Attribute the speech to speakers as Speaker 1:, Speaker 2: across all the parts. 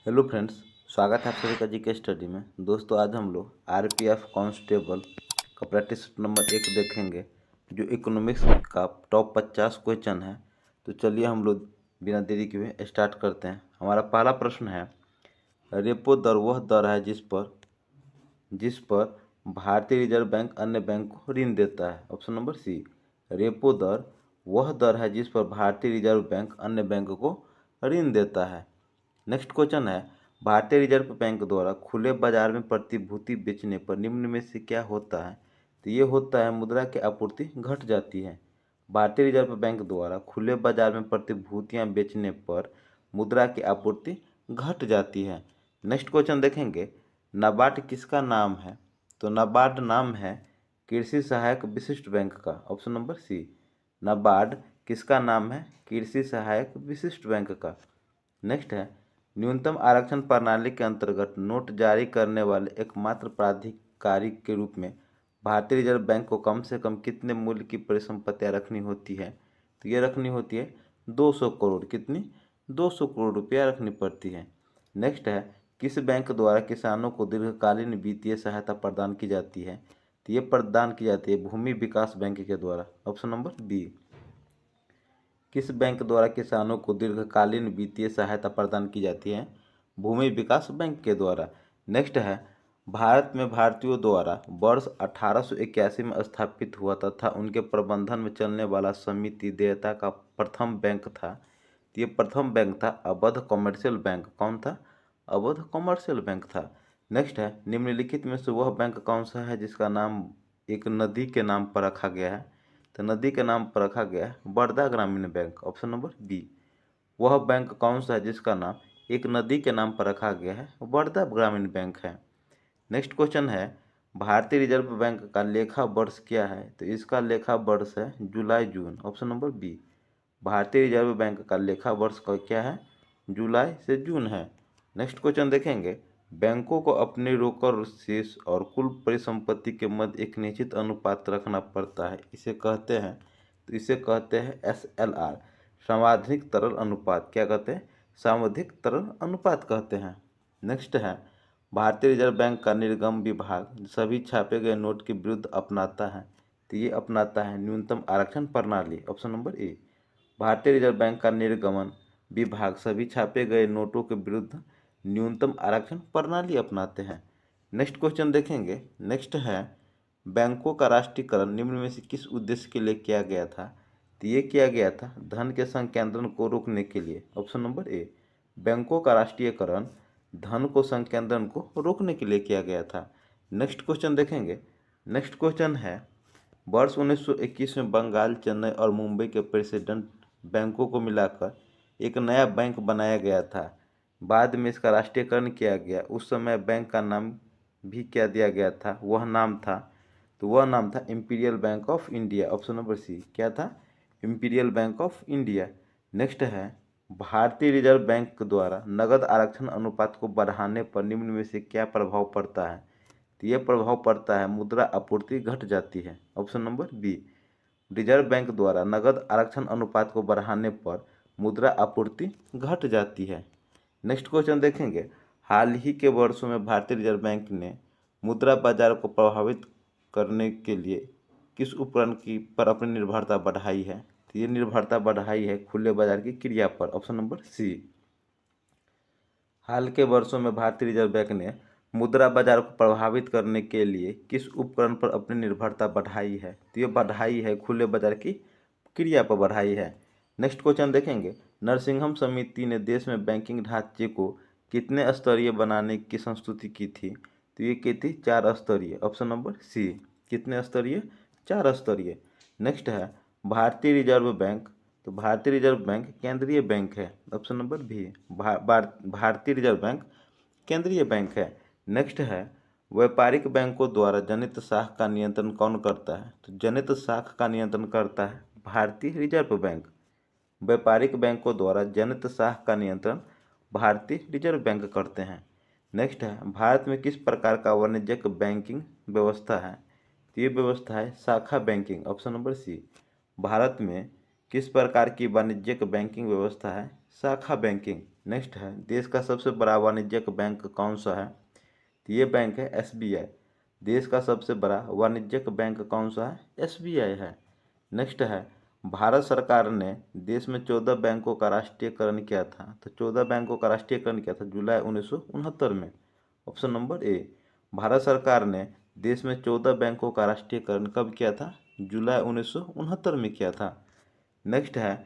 Speaker 1: Hello friends. स्वागत है आप सभी का जीके स्टडी में। दोस्तों आज हम लोग आरपीएफ कांस्टेबल का प्रैक्टिस नंबर 1 देखेंगे जो इकोनॉमिक्स का टॉप 50 क्वेश्चन है। तो चलिए हम लोग बिना देरी के हुए स्टार्ट करते हैं। हमारा पहला प्रश्न है, रेपो दर वह दर है जिस पर भारतीय रिजर्व बैंक अन्य बैंक को ऋण देता है। ऑप्शन नंबर सी, रेपो दर वह दर है जिस पर भारतीय रिजर्व बैंक अन्य बैंक को ऋण देता है। नेक्स्ट क्वेश्चन है, भारतीय रिजर्व बैंक द्वारा खुले बाजार में प्रतिभूति बेचने पर निम्न में से क्या होता है। तो ये होता है मुद्रा की आपूर्ति घट जाती है। भारतीय रिजर्व बैंक द्वारा खुले बाजार में प्रतिभूतियां बेचने पर मुद्रा की आपूर्ति घट जाती है। नेक्स्ट क्वेश्चन देखेंगे, नाबार्ड किसका नाम है। तो नाबार्ड नाम है कृषि सहायक विशिष्ट बैंक का। ऑप्शन नंबर सी, नाबार्ड किसका नाम है, कृषि सहायक विशिष्ट बैंक का। नेक्स्ट है, न्यूनतम आरक्षण प्रणाली के अंतर्गत नोट जारी करने वाले एकमात्र प्राधिकारी के रूप में भारतीय रिजर्व बैंक को कम से कम कितने मूल्य की परिसंपत्तियां रखनी होती है। तो ये रखनी होती है 200 करोड़। कितनी? 200 करोड़ रुपया रखनी पड़ती है। नेक्स्ट है, किस बैंक द्वारा किसानों को दीर्घकालीन वित्तीय सहायता प्रदान की जाती है। तो ये प्रदान की जाती है भूमि विकास बैंक के द्वारा। ऑप्शन नंबर बी, किस बैंक द्वारा किसानों को दीर्घकालीन वित्तीय सहायता प्रदान की जाती है। भूमि विकास बैंक के द्वारा। नेक्स्ट है, भारत में भारतीयों द्वारा वर्ष 1881 में स्थापित हुआ तथा उनके प्रबंधन में चलने वाला समिति देयता का प्रथम बैंक था। तो ये प्रथम बैंक था अवध कॉमर्शियल बैंक। कौन था? अवध कॉमर्शियल बैंक था। नेक्स्ट है, निम्नलिखित में से वह बैंक कौन सा है जिसका नाम एक नदी के नाम पर रखा गया है। तो नदी के नाम पर रखा गया है बड़ौदा ग्रामीण बैंक। ऑप्शन नंबर बी, वह बैंक कौन सा है जिसका नाम एक नदी के नाम पर रखा गया है बड़ौदा ग्रामीण बैंक है। नेक्स्ट क्वेश्चन है, भारतीय रिजर्व बैंक का लेखा वर्ष क्या है। तो इसका लेखा वर्ष है जुलाई जून। ऑप्शन नंबर बी, भारतीय रिजर्व बैंक का लेखा वर्ष का क्या है, जुलाई से जून है। नेक्स्ट क्वेश्चन देखेंगे, बैंकों को अपने रोकड़ शेष और कुल परिसंपत्ति के मध्य एक निश्चित अनुपात रखना पड़ता है। इसे कहते हैं, तो इसे कहते हैं SLR, सावधिक तरल अनुपात। क्या कहते हैं? सावधिक तरल अनुपात कहते हैं। नेक्स्ट है, भारतीय रिजर्व बैंक का निर्गम विभाग सभी छापे गए नोट के विरुद्ध अपनाता है। तो ये अपनाता है न्यूनतम आरक्षण प्रणाली। ऑप्शन नंबर ए, भारतीय रिजर्व बैंक का निर्गमन विभाग सभी छापे गए नोटों के विरुद्ध न्यूनतम आरक्षण प्रणाली अपनाते हैं। नेक्स्ट क्वेश्चन देखेंगे। नेक्स्ट है, बैंकों का राष्ट्रीयकरण निम्न में से किस उद्देश्य के लिए किया गया था। तो ये किया गया था धन के संकेंद्रण को रोकने के लिए। ऑप्शन नंबर ए, बैंकों का राष्ट्रीयकरण धन को संकेंद्रण को रोकने के लिए किया गया था। नेक्स्ट क्वेश्चन देखेंगे। नेक्स्ट क्वेश्चन है, वर्ष 1921 में बंगाल, चेन्नई और मुंबई के प्रेसिडेंट बैंकों को मिलाकर एक नया बैंक बनाया गया था। बाद में इसका राष्ट्रीयकरण किया गया। उस समय बैंक का नाम भी क्या दिया गया था, वह नाम था, तो वह नाम था imperial bank of India. Option number C, क्या था? Imperial bank of India. Next है, भारतीय रिजर्व बैंक द्वारा नगद आरक्षण अनुपात को बढ़ाने पर निम्न में से क्या प्रभाव पड़ता है। तो यह प्रभाव पड़ता है मुद्रा आपूर्ति घट जाती है। Option number B, reserve bank द्वारा नगद आरक्षण अनुपात को बढ़ाने पर मुद्रा आपूर्ति घट जाती है। नेक्स्ट क्वेश्चन देखेंगे, हाल ही के वर्षों में भारतीय रिजर्व बैंक ने मुद्रा बाजार को प्रभावित करने के लिए किस उपकरण की पर अपनी निर्भरता बढ़ाई है। तो ये निर्भरता बढ़ाई है खुले बाजार की क्रिया पर। ऑप्शन नंबर सी, हाल के वर्षों में भारतीय रिजर्व बैंक ने मुद्रा बाजार को प्रभावित करने के लिए किस उपकरण पर अपनी निर्भरता बढ़ाई है। तो ये बढ़ाई है खुले बाजार की क्रिया पर बढ़ाई है। नेक्स्ट क्वेश्चन देखेंगे, नरसिंहम समिति ने देश में बैंकिंग ढांचे को कितने स्तरीय बनाने की संस्तुति की थी। तो ये की थी 4 स्तरीय। ऑप्शन नंबर सी, कितने स्तरीय? 4 स्तरीय। नेक्स्ट है, भारतीय रिजर्व बैंक, तो भारतीय रिजर्व बैंक केंद्रीय बैंक है। ऑप्शन नंबर बी, भारतीय रिजर्व बैंक केंद्रीय बैंक है। नेक्स्ट है, व्यापारिक बैंकों द्वारा जनित साख का नियंत्रण कौन करता है। तो जनित साख का नियंत्रण करता है भारतीय रिजर्व बैंक। व्यापारिक बैंकों द्वारा जनित साख का नियंत्रण भारतीय रिजर्व बैंक करते हैं। नेक्स्ट है, भारत में किस प्रकार का वाणिज्यिक बैंकिंग व्यवस्था है। तो ये व्यवस्था है शाखा banking. Option number C, Bharat में किस प्रकार की वाणिज्यिक बैंकिंग व्यवस्था है, शाखा बैंकिंग। नेक्स्ट है, देश का सबसे बड़ा वाणिज्यिक बैंक कौन सा है? तो ये बैंक है एसबीआई। देश का सबसे बड़ा वाणिज्यिक बैंक कौन सा है? एसबीआई है। नेक्स्ट है, भारत सरकार ने देश में 14 बैंकों का राष्ट्रीयकरण किया था। तो 14 बैंकों का राष्ट्रीयकरण किया था जुलाई 1969 में। Option number A. भारत सरकार ने देश में 14 बैंकों का राष्ट्रीयकरण कब किया था? जुलाई 1969 में किया था। नेक्स्ट है,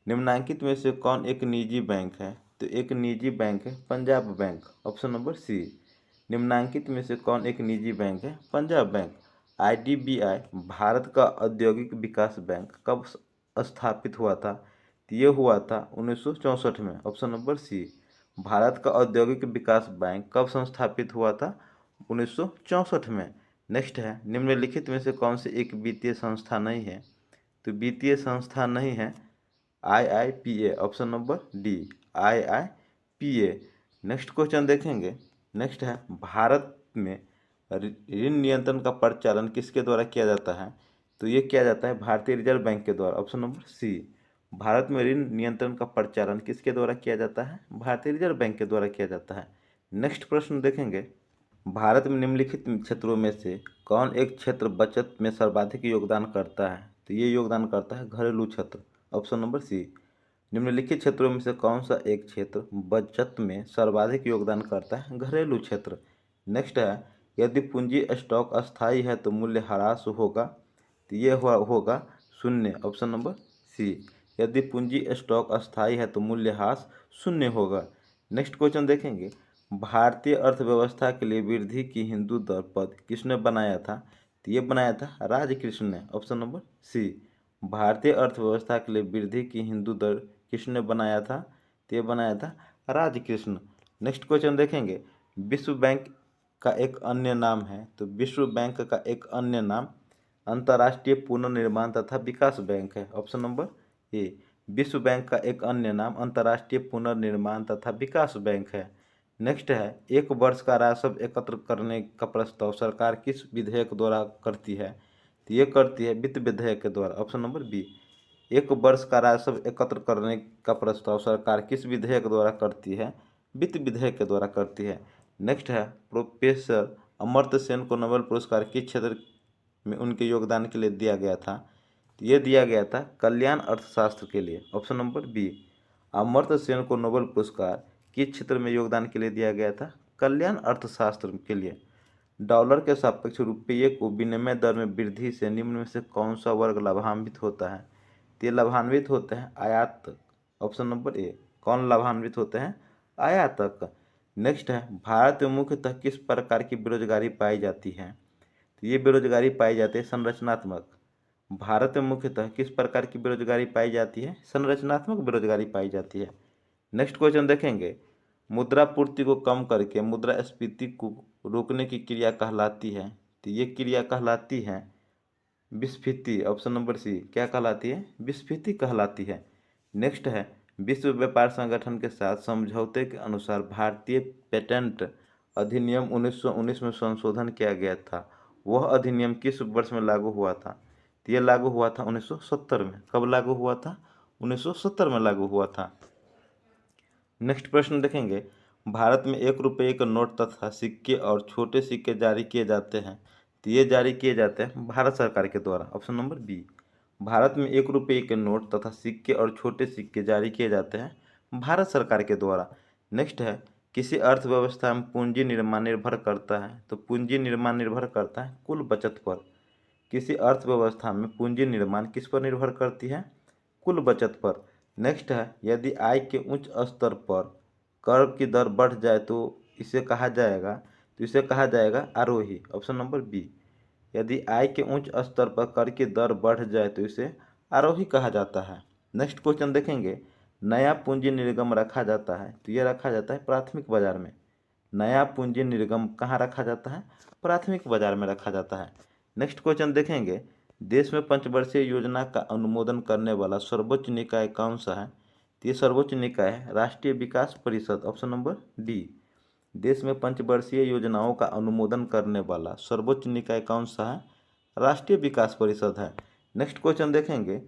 Speaker 1: निम्नलिखित में से कौन एक निजी बैंक है? तो एक निजी बैंक है Punjab bank. Option number C. निम्नलिखित में से कौन एक निजी बैंक है? पंजाब बैंक। आईडीबीआई भारत का औद्योगिक विकास बैंक कब स्थापित हुआ था? तो ये हुआ था 1964 में। Option number C. भारत का औद्योगिक विकास बैंक कब संस्थापित हुआ था? 1964 में। नेक्स्ट है, निम्नलिखित में से कौन सी एक वित्तीय संस्था नहीं है? तो वित्तीय संस्था नहीं है IIPA. Option number D IIPA. Next question देखेंगे। नेक्स्ट है, भारत में ऋण नियंत्रण का परिचालन किसके द्वारा किया जाता है? तो ये किया जाता है भारतीय रिजर्व बैंक के द्वारा। Option number C. भारत में ऋण नियंत्रण का परिचालन किसके द्वारा किया जाता है? भारतीय रिजर्व बैंक के द्वारा किया जाता है। नेक्स्ट प्रश्न देखेंगे, भारत में निम्नलिखित क्षेत्रों में से कौन एक क्षेत्र बचत में सर्वाधिक योगदान करता है? तो ये योगदान करता है घरेलू क्षेत्र। Option number C. निम्नलिखित क्षेत्रों में से कौन सा एक क्षेत्र बचत में सर्वाधिक योगदान करता है? घरेलू क्षेत्र। नेक्स्ट है, यदि पूंजी स्टॉक अस्थायी है तो मूल्य ह्रास होगा। तो ये होगा शून्य। Option number C. यदि पूंजी स्टॉक अस्थायी है तो मूल्य ह्रास शून्य होगा। नेक्स्ट क्वेश्चन देखेंगे, भारतीय अर्थव्यवस्था के लिए वृद्धि की हिंदू दर पद किसने बनाया था? तो ये बनाया था राजकृष्ण ने। Option number C. भारतीय अर्थव्यवस्था के लिए वृद्धि की हिंदू दर किसने बनाया था? तो ये बनाया था राजकृष्ण। नेक्स्ट क्वेश्चन देखेंगे, विश्व बैंक का एक अन्य नाम है। तो विश्व बैंक का एक अन्य नाम अंतर्राष्ट्रीय पुनर्निर्माण तथा विकास बैंक है। Option number A. विश्व बैंक का एक अन्य नाम अंतर्राष्ट्रीय पुनर्निर्माण तथा विकास बैंक है। नेक्स्ट है, एक वर्ष का राजस्व एकत्र करने का प्रस्ताव सरकार किस विधेयक द्वारा करती है? तो ये करती है वित्त विधेयक के द्वारा। Option number B. एक वर्ष का राजस्व एकत्र करने का प्रस्ताव सरकार किस विधेयक द्वारा करती है? वित्त विधेयक के द्वारा करती है। नेक्स्ट है, प्रोफेसर अमर्त्य सेन को नोबेल पुरस्कार किस क्षेत्र में उनके योगदान के लिए दिया गया था? तो ये दिया गया था कल्याण अर्थशास्त्र के लिए। Option number B. Amartya Sen को नोबेल पुरस्कार किस क्षेत्र में योगदान के लिए दिया गया था? कल्याण अर्थशास्त्र के लिए। डॉलर के सापेक्ष रुपये को विनिमय दर में वृद्धि से निम्न में से कौन सा वर्ग लाभान्वित होता है? तो ये लाभान्वित होते हैं आयातक। Option number A. कौन लाभान्वित होते हैं? आयातक। नेक्स्ट है, भारत में मुख्यतः किस प्रकार की बेरोजगारी पाई जाती है? तो ये बेरोजगारी पाई जाती है संरचनात्मक। भारत में मुख्यतः किस प्रकार की बेरोजगारी पाई जाती है? संरचनात्मक बेरोजगारी पाई जाती है। नेक्स्ट क्वेश्चन देखेंगे, मुद्रापूर्ति को कम करके मुद्रास्फीति को रोकने की क्रिया कहलाती है। तो ये क्रिया कहलाती है विस्फीति। Option number C. क्या कहलाती है? विस्फीति कहलाती है। नेक्स्ट है, विश्व व्यापार संगठन के साथ समझौते के अनुसार भारतीय पेटेंट अधिनियम 1919 में संशोधन किया गया था। वह अधिनियम किस वर्ष में लागू हुआ था? तो यह लागू हुआ था 1970 में। कब लागू हुआ था? 1970 में लागू हुआ था। नेक्स्ट प्रश्न देखेंगे, भारत में 1 रुपये के नोट तथा सिक्के और छोटे सिक्के जारी किए जाते हैं। तो ये जारी किए जाते हैं भारत सरकार के द्वारा। Option number B. भारत में 1 रुपये के नोट तथा सिक्के और छोटे सिक्के जारी किए जाते हैं भारत सरकार के द्वारा। नेक्स्ट है, किसी अर्थव्यवस्था में पूंजी निर्माण निर्भर करता है। तो पूंजी निर्माण निर्भर करता है कुल बचत पर। किसी अर्थव्यवस्था में पूंजी निर्माण किस पर निर्भर करती है? कुल बचत पर। नेक्स्ट है, यदि आय के उच्च स्तर पर कर की दर बढ़ जाए तो इसे कहा जाएगा आरोही। Option number B. यदि आय के उच्च स्तर पर कर की दर बढ़ जाए तो इसे आरोही कहा जाता है। नेक्स्ट क्वेश्चन देखेंगे, नया पूंजी निर्गम रखा जाता है। तो ये रखा जाता है प्राथमिक बाजार में। नया पूंजी निर्गम कहाँ रखा जाता है? प्राथमिक बाजार में रखा जाता है। नेक्स्ट क्वेश्चन देखेंगे, देश में पंचवर्षीय योजना का अनुमोदन करने वाला सर्वोच्च निकाय कौन सा है? तो ये सर्वोच्च निकाय है राष्ट्रीय विकास परिषद। Option number D. देश में पंचवर्षीय योजनाओं का अनुमोदन करने वाला सर्वोच्च निकाय कौन सा है? राष्ट्रीय विकास परिषद है। नेक्स्ट क्वेश्चन देखेंगे,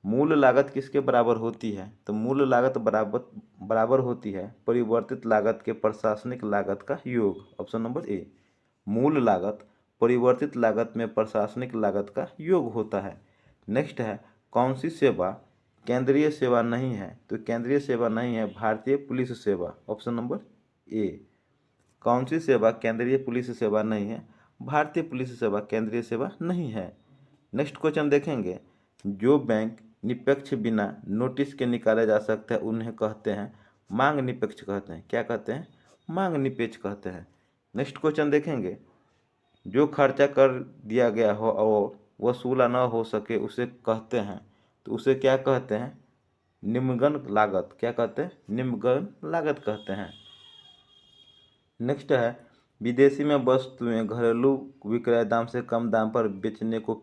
Speaker 1: मूल लागत किसके बराबर होती है? तो मूल लागत बराबर होती है परिवर्तित लागत के प्रशासनिक लागत का योग। Option number A. मूल लागत परिवर्तित लागत में प्रशासनिक लागत का योग होता है। नेक्स्ट है, कौन सी सेवा केंद्रीय सेवा नहीं है? तो केंद्रीय सेवा नहीं है भारतीय पुलिस सेवा। Option number A. कौन सी सेवा केंद्रीय पुलिस सेवा नहीं है? भारतीय पुलिस सेवा केंद्रीय सेवा नहीं है। नेक्स्ट क्वेश्चन देखेंगे, जो बैंक निष्पक्ष बिना नोटिस के निकाले जा सकते हैं उन्हें कहते हैं मांग निष्पक्ष कहते हैं। क्या कहते हैं? मांग निष्पक्ष कहते हैं। नेक्स्ट क्वेश्चन देखेंगे, जो खर्चा कर दिया गया हो और वसूला न हो सके उसे कहते हैं, तो उसे क्या कहते हैं? निम्नगन लागत। क्या कहते हैं? निम्नगन लागत कहते हैं। नेक्स्ट है, विदेशी में वस्तुएं घरेलू विक्रय दाम से कम दाम पर बेचने को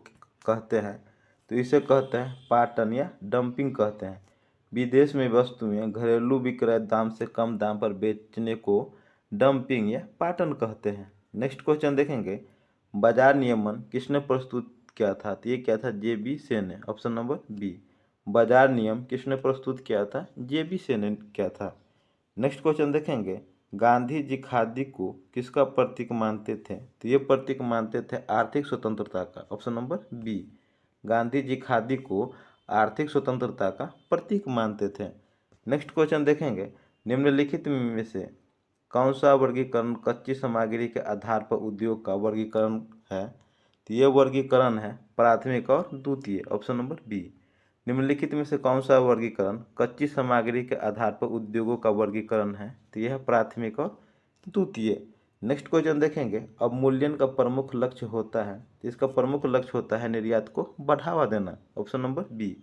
Speaker 1: कहते हैं, तो इसे कहते हैं पाटन या डंपिंग कहते हैं। विदेश में वस्तुएं घरेलू विक्रय दाम से कम दाम पर बेचने को डंपिंग या पाटन कहते हैं। नेक्स्ट क्वेश्चन देखेंगे, बाजार नियमन किसने प्रस्तुत किया था? तो ये क्या था? जे.बी. सेन ने। Option number B. बाजार नियम किसने प्रस्तुत किया था? जे.बी. सेन ने किया था। नेक्स्ट क्वेश्चन देखेंगे, गांधी जी खादी को किसका प्रतीक मानते थे? तो ये प्रतीक मानते थे आर्थिक स्वतंत्रता का। Option number B. Gandhi ji khadi को आर्थिक स्वतंत्रता का प्रतीक मानते थे। नेक्स्ट क्वेश्चन देखेंगे, निम्नलिखित में से कौन सा वर्गीकरण कच्ची सामग्री के आधार पर उद्योग का वर्गीकरण है? तो ये वर्गीकरण है प्राथमिक और द्वितीय। Option number B. निम्नलिखित में से कौन सा वर्गीकरण कच्ची सामग्री के आधार पर उद्योगों का वर्गीकरण है? तो यह प्राथमिक और द्वितीय। नेक्स्ट क्वेश्चन देखेंगे, अवमूल्यन का प्रमुख लक्ष्य होता है, तो इसका प्रमुख लक्ष्य होता है निर्यात को बढ़ावा देना। Option number B.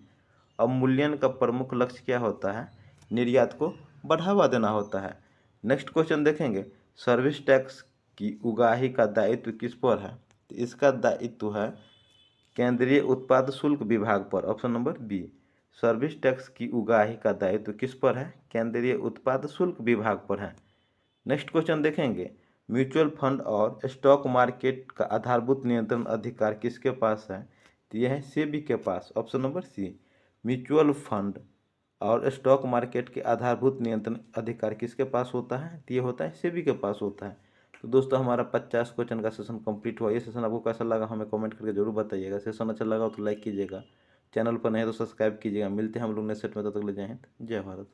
Speaker 1: अवमूल्यन का प्रमुख लक्ष्य क्या होता है? निर्यात को बढ़ावा देना होता है। नेक्स्ट क्वेश्चन देखेंगे, सर्विस टैक्स की उगाही का दायित्व किस पर है? तो इसका दायित्व है केंद्रीय उत्पाद शुल्क विभाग पर। Option number B. Service tax की उगाही का दायित्व किस पर है? केंद्रीय उत्पाद शुल्क विभाग पर है। नेक्स्ट क्वेश्चन देखेंगे, म्यूचुअल फंड और स्टॉक मार्केट का आधारभूत नियंत्रण अधिकार किसके पास है? तो यह है सेबी के पास। Option number C. Mutual fund और स्टॉक मार्केट के आधारभूत नियंत्रण अधिकार किसके पास होता है? तो ये होता है सेबी के पास होता है। तो दोस्तों हमारा 50 क्वेश्चन का सेशन कंप्लीट हुआ। ये सेशन आपको कैसा लगा हमें कमेंट करके जरूर बताइएगा। सेशन अच्छा लगा तो लाइक कीजिएगा, चैनल पर नहीं तो सब्सक्राइब कीजिएगा। मिलते हैं हम लोग नेक्स्ट सेट में, तब तक ले जय हिंद जय भारत।